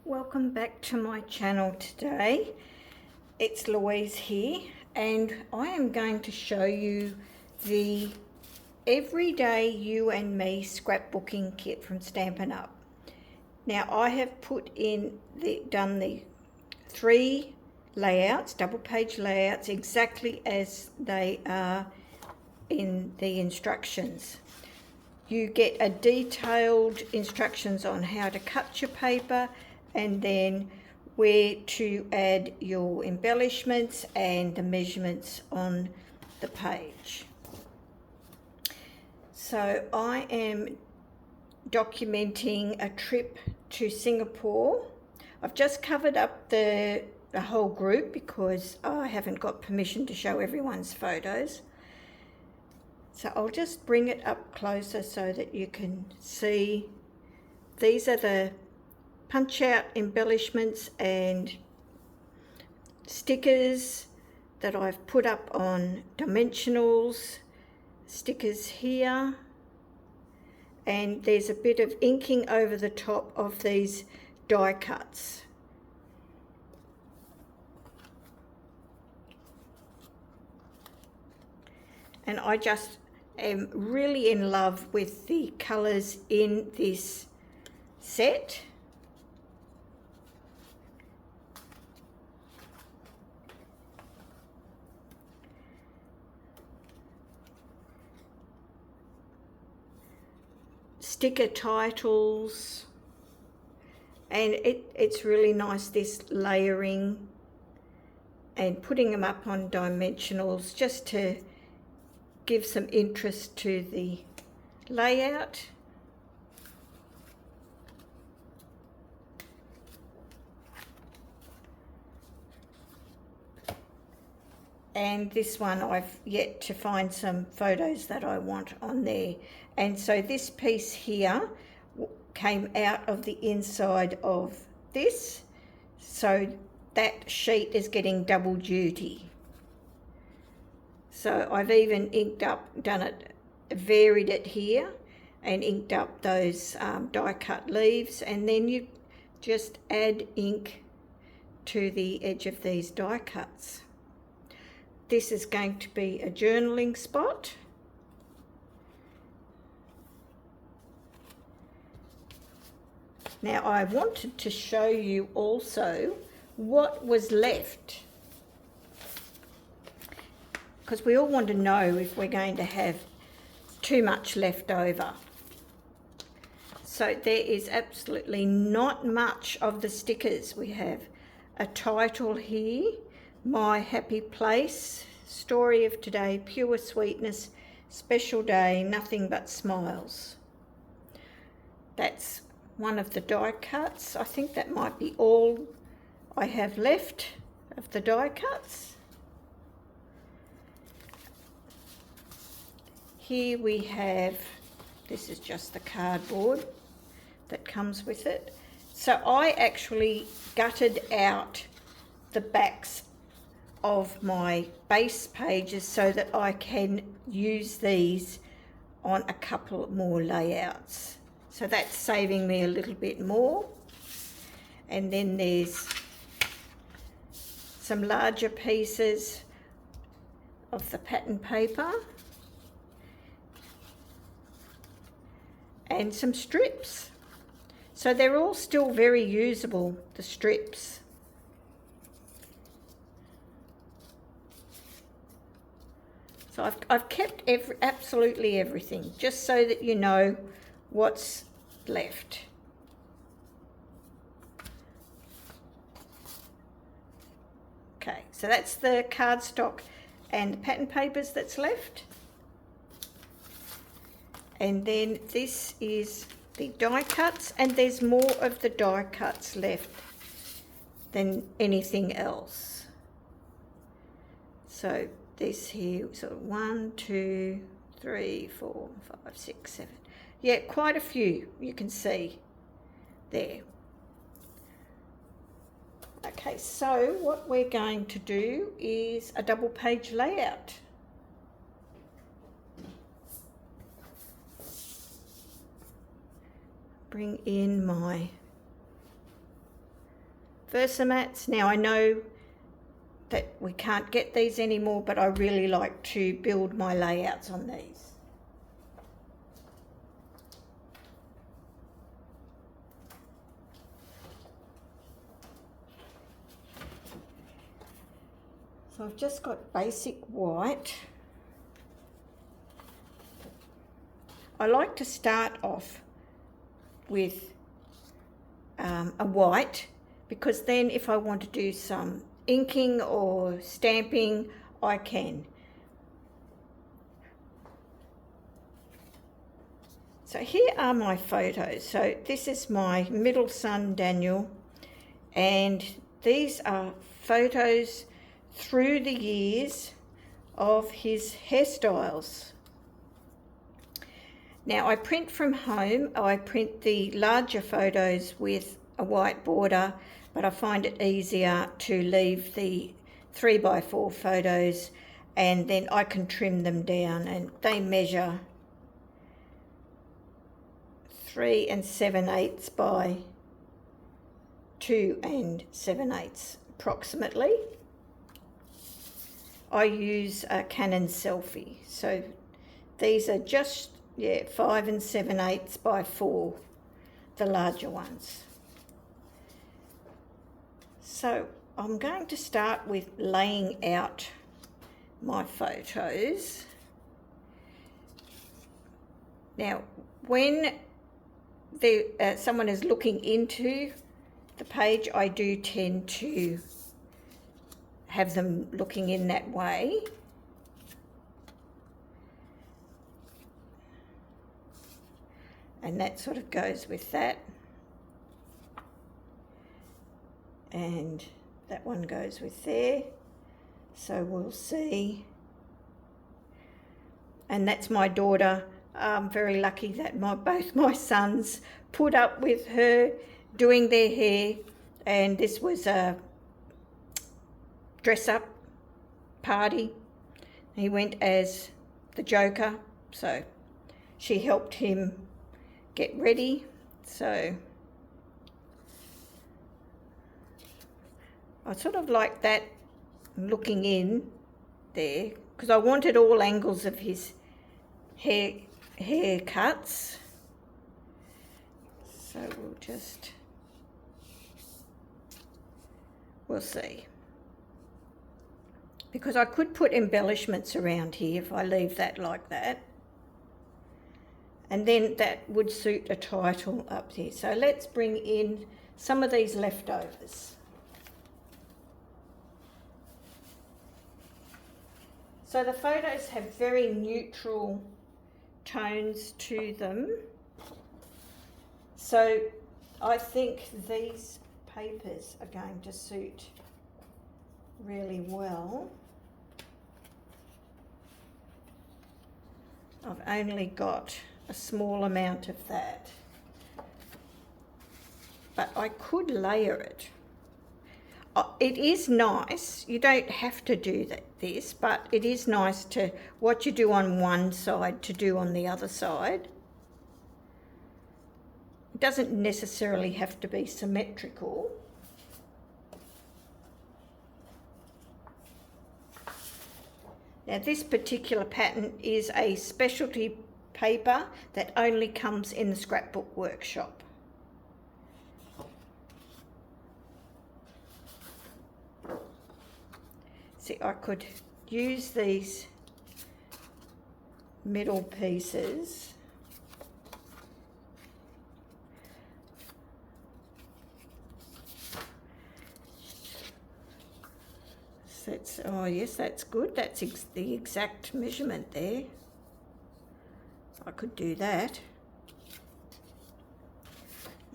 Welcome back to my channel today. It's Louise here, and I am going to show you the Everyday You and Me scrapbooking kit from Stampin' Up. Now I have done the 3 layouts, double page layouts, exactly as they are in the instructions. You get a detailed instructions on how to cut your paper and then where to add your embellishments and the measurements on the page. So I am documenting a trip to Singapore. I've just covered up the whole group because I haven't got permission to show everyone's photos. So I'll just bring it up closer so that you can see. These are the punch out embellishments and stickers that I've put up on dimensionals, stickers here, and there's a bit of inking over the top of these die cuts. And I just am really in love with the colours in this set. Sticker titles, and it's really nice, this layering and putting them up on dimensionals just to give some interest to the layout. And this one I've yet to find some photos that I want on there. And so this piece here came out of the inside of this, so that sheet is getting double duty. So I've even inked up, varied it here and inked up those die cut leaves, and then you just add ink to the edge of these die cuts. This is going to be a journaling spot. Now I wanted to show you also what was left, because we all want to know if we're going to have too much left over. So there is absolutely not much of the stickers. We have a title here, My Happy Place, Story of Today, Pure Sweetness, Special Day, Nothing But Smiles. That's one of the die cuts. I think that might be all I have left of the die cuts. Here we have, this is just the cardboard that comes with it. So I actually gutted out the backs of my base pages so that I can use these on a couple more layouts. So that's saving me a little bit more. And then there's some larger pieces of the pattern paper and some strips. So they're all still very usable, the strips. So I've kept absolutely everything, just so that you know what's left. Okay, so that's the cardstock and the pattern papers that's left. And then this is the die cuts, and there's more of the die cuts left than anything else. So this here, so 1, 2, 3, 4, 5, 6, 7. Yeah, quite a few you can see there. Okay, so what we're going to do is a double page layout. Bring in my Versamats. Now I know that we can't get these anymore, but I really like to build my layouts on these. So I've just got basic white. I like to start off with a white, because then if I want to do some inking or stamping, I can. So here are my photos. So this is my middle son Daniel, and these are photos through the years of his hairstyles. Now I print from home. I print the larger photos with a white border, but I find it easier to leave the 3x4 photos, and then I can trim them down, and they measure 3 7/8 by 2 7/8 approximately. I use a Canon Selfie, so these are just 5 7/8 by 4, the larger ones. So I'm going to start with laying out my photos. Now, when someone is looking into the page, I do tend to have them looking in that way. And that sort of goes with that. And that one goes with there. So we'll see. And that's my daughter. I'm very lucky that both my sons put up with her doing their hair. And this was a dress-up party. He went as the Joker, so she helped him get ready. So I sort of like that, looking in there, because I wanted all angles of his haircuts. So we'll see. Because I could put embellishments around here if I leave that like that. And then that would suit a title up there. So let's bring in some of these leftovers. So the photos have very neutral tones to them. So I think these papers are going to suit really well. I've only got a small amount of that, but I could layer it. It is nice, you don't have to do this, but it is nice to, what you do on one side to do on the other side. It doesn't necessarily have to be symmetrical. Now this particular pattern is a specialty paper that only comes in the scrapbook workshop. See, I could use these middle pieces . That's, oh yes, that's good. That's the exact measurement there. I could do that.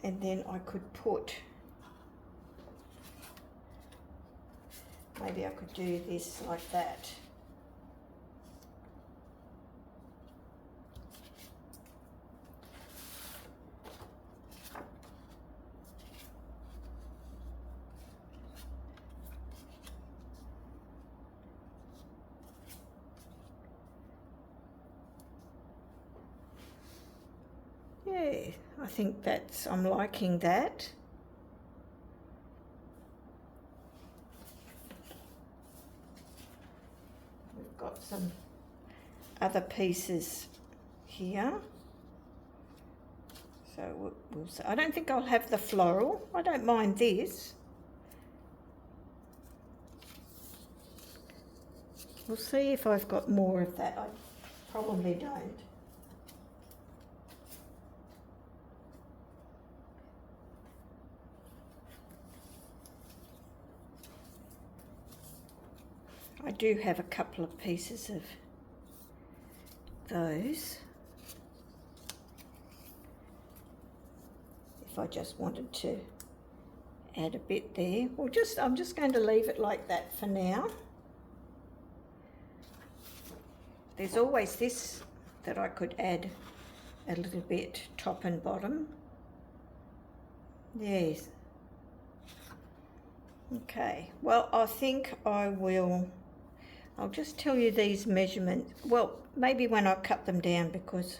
And then I could put, maybe I could do this like that. Yeah, I think I'm liking that. some other pieces here. So we'll see. I don't think I'll have the floral. I don't mind this. We'll see if I've got more of that. I probably don't. I do have a couple of pieces of those. If I just wanted to add a bit there, or I'm just going to leave it like that for now. There's always this that I could add a little bit, top and bottom. Yes. Okay, well, I think I'll just tell you these measurements. Well, maybe when I cut them down, because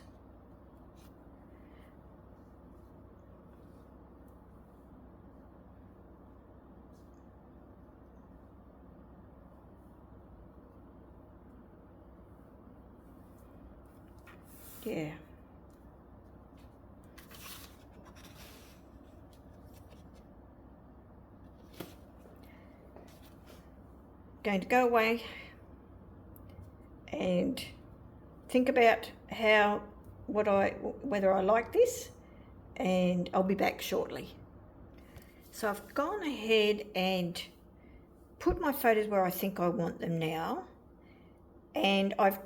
yeah. Going to go away and think about whether I like this, and I'll be back shortly. So I've gone ahead and put my photos where I think I want them now, and I've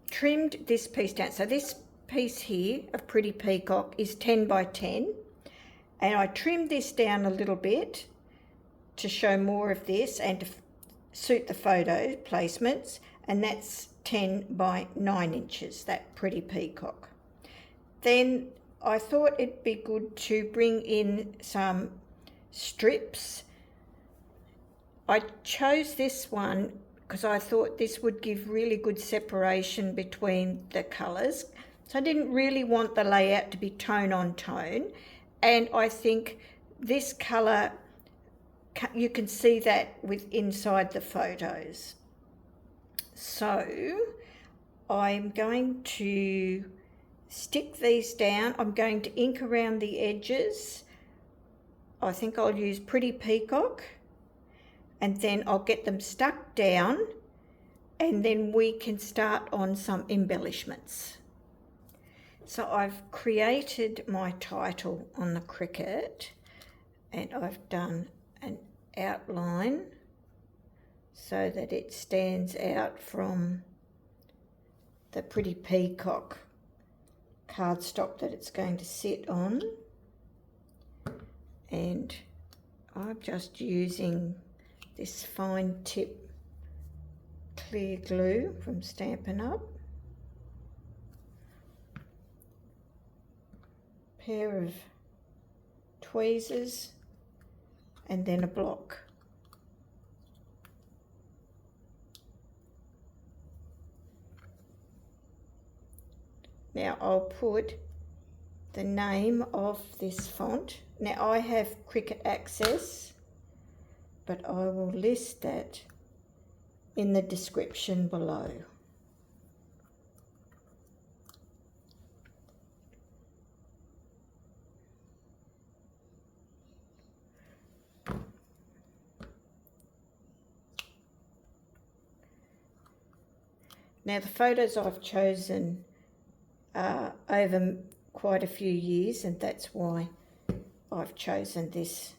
trimmed this piece down. So this piece here of Pretty Peacock is 10 by 10, and I trimmed this down a little bit to show more of this and to suit the photo placements, and that's 10 by 9 inches, that Pretty Peacock. Then I thought it'd be good to bring in some strips. I chose this one because I thought this would give really good separation between the colours. So I didn't really want the layout to be tone on tone, and I think this colour, you can see that inside the photos. So I'm going to stick these down. I'm going to ink around the edges. I think I'll use Pretty Peacock, and then I'll get them stuck down, and then we can start on some embellishments. So I've created my title on the Cricut, and I've done an outline so that it stands out from the Pretty Peacock cardstock that it's going to sit on. And I'm just using this fine tip clear glue from Stampin' Up. Pair of tweezers and then a block. Now I'll put the name of this font. Now I have Cricut Access, but I will list that in the description below. Now the photos I've chosen are over quite a few years, and that's why I've chosen this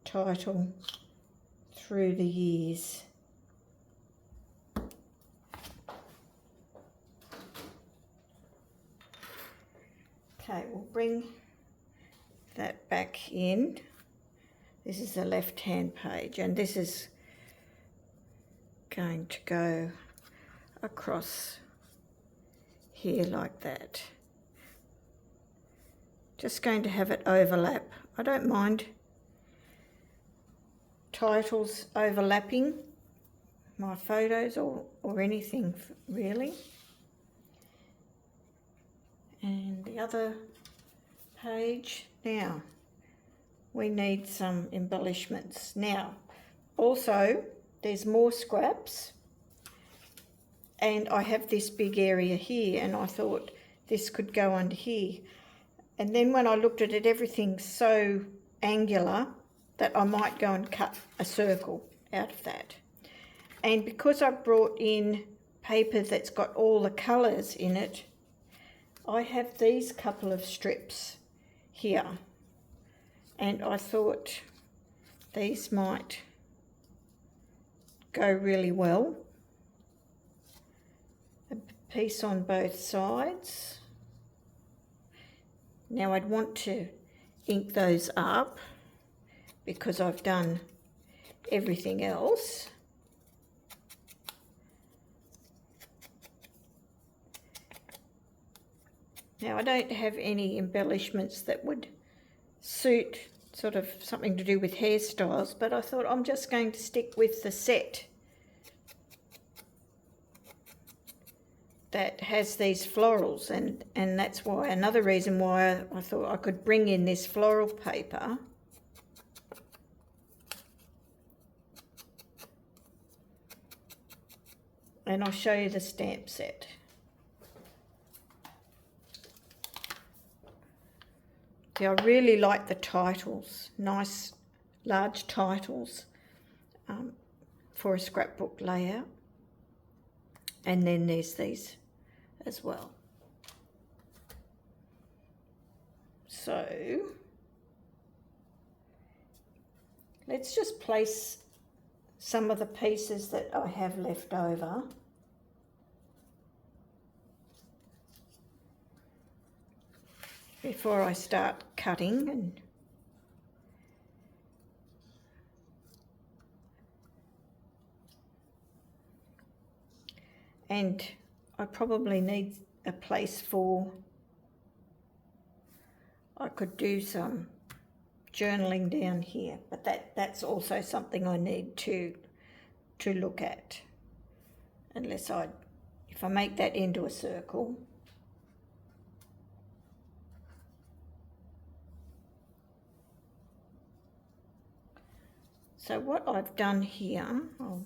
title through the years. Okay, we'll bring that back in. This is the left-hand page, and this is going to go across here like that. Just going to have it overlap. I don't mind titles overlapping my photos or anything really. And the other page. Now we need some embellishments. Now also there's more scraps, and I have this big area here, and I thought this could go under here. And then when I looked at it, everything's so angular that I might go and cut a circle out of that. And because I brought in paper that's got all the colours in it, I have these couple of strips here, and I thought these might go really well. A piece on both sides. Now I'd want to ink those up because I've done everything else. Now I don't have any embellishments that would suit sort of something to do with hairstyles, but I thought I'm just going to stick with the set that has these florals, and that's why, another reason why I thought I could bring in this floral paper. And I'll show you the stamp set. Yeah, I really like the titles, nice large titles for a scrapbook layout. And then there's these as well. So let's just place some of the pieces that I have left over. Before I start cutting, and I probably need a place for, I could do some journaling down here, but that's also something I need to look at, unless if I make that into a circle. So what I've done here, I'll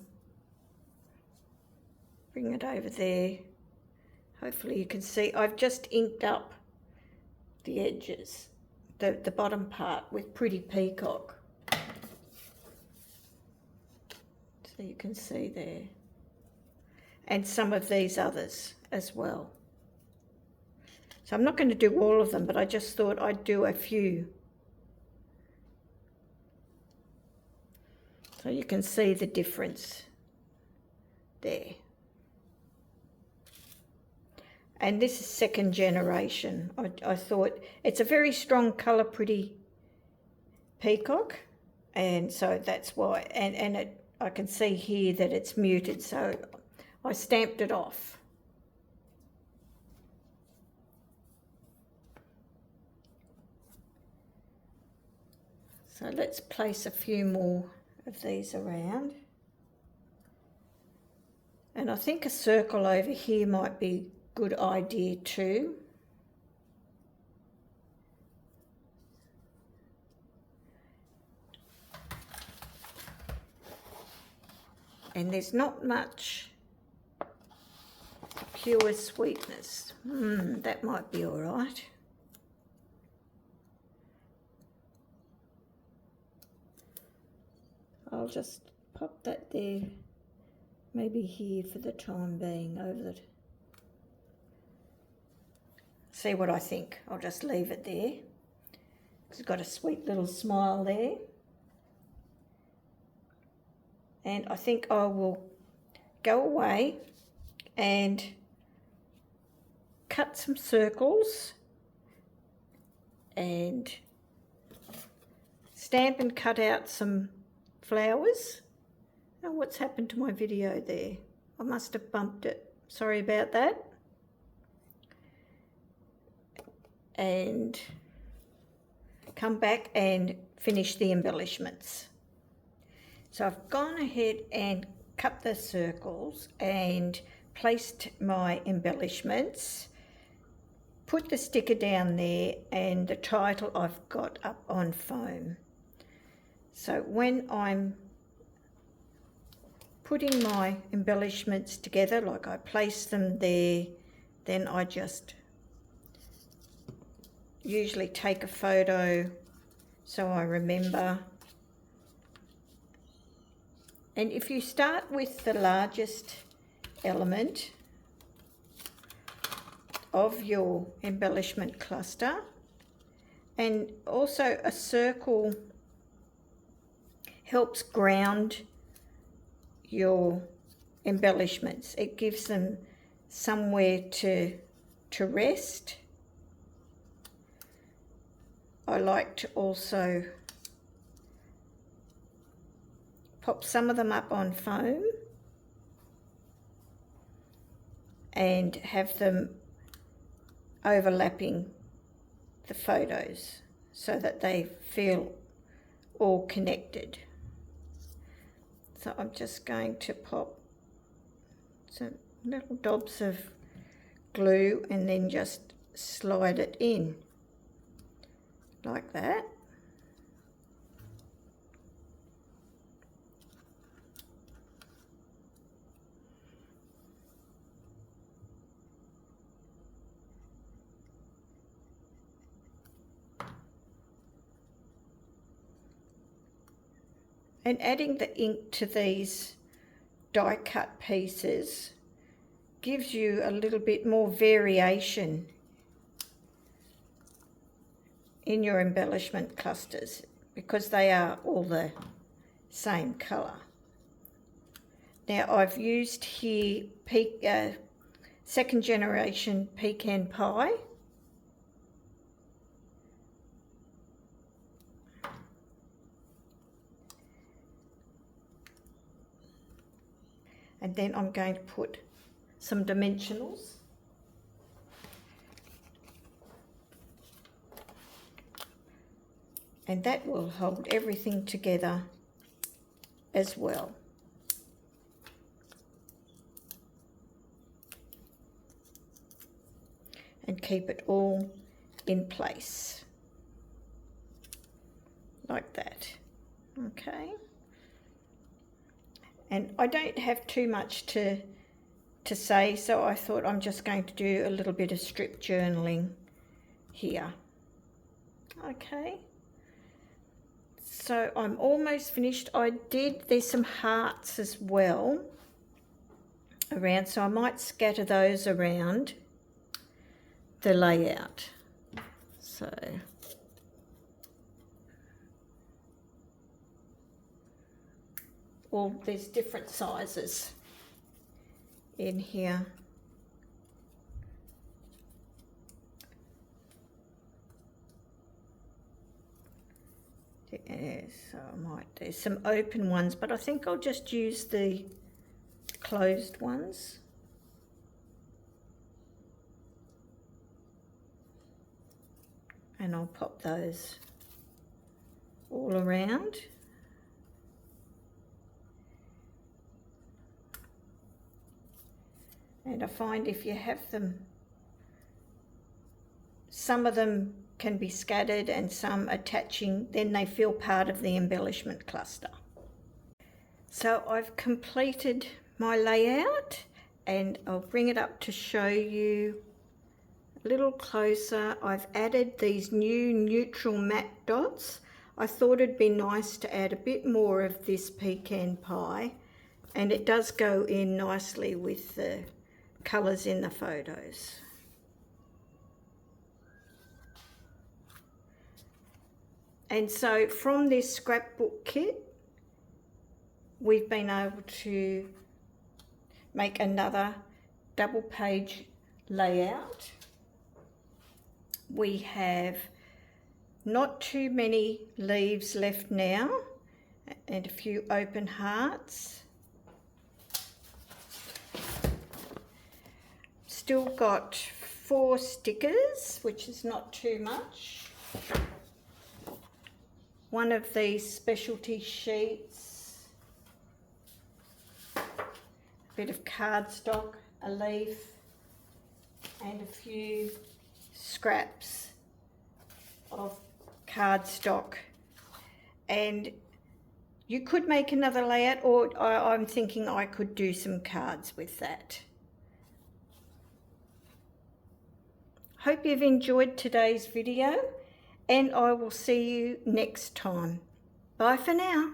bring it over there. Hopefully you can see, I've just inked up the edges, the bottom part, with Pretty Peacock. So you can see there. And some of these others as well. So I'm not going to do all of them, but I just thought I'd do a few. So you can see the difference there. And this is second generation. I thought it's a very strong colour, Pretty Peacock, and so that's why. And I can see here that it's muted, so I stamped it off. So let's place a few more of these around. And I think a circle over here might be a good idea too. And there's not much pure sweetness. That might be all right. I'll just pop that there, maybe here for the time being, over the... See what I think. I'll just leave it there. It's got a sweet little smile there. And I think I will go away and cut some circles and stamp and cut out some flowers. Oh, what's happened to my video there? I must have bumped it. Sorry about that. And come back and finish the embellishments. So I've gone ahead and cut the circles and placed my embellishments, put the sticker down there, and the title I've got up on foam. So when I'm putting my embellishments together, like I place them there, then I just usually take a photo so I remember. And if you start with the largest element of your embellishment cluster, and also a circle helps ground your embellishments. It gives them somewhere to rest. I like to also pop some of them up on foam and have them overlapping the photos so that they feel all connected. So I'm just going to pop some little dobs of glue and then just slide it in like that. And adding the ink to these die cut pieces gives you a little bit more variation in your embellishment clusters because they are all the same colour. Now I've used here second generation pecan pie. And then I'm going to put some dimensionals. And that will hold everything together as well. And keep it all in place. Like that. Okay. And I don't have too much to say, so I thought I'm just going to do a little bit of strip journaling here. Okay. So I'm almost finished. There's some hearts as well around, so I might scatter those around the layout. So well, there's different sizes in here. So there's some open ones, but I think I'll just use the closed ones. And I'll pop those all around. And I find if you have them, some of them can be scattered and some attaching, then they feel part of the embellishment cluster. So I've completed my layout and I'll bring it up to show you a little closer. I've added these new neutral matte dots. I thought it'd be nice to add a bit more of this pecan pie, and it does go in nicely with the colours in the photos. And so from this scrapbook kit, we've been able to make another double page layout. We have not too many leaves left now and a few open hearts. Still got 4 stickers, which is not too much. One of these specialty sheets, a bit of cardstock, a leaf, and a few scraps of cardstock. And You could make another layout, or I'm thinking I could do some cards with that. Hope you've enjoyed today's video, and I will see you next time. Bye for now.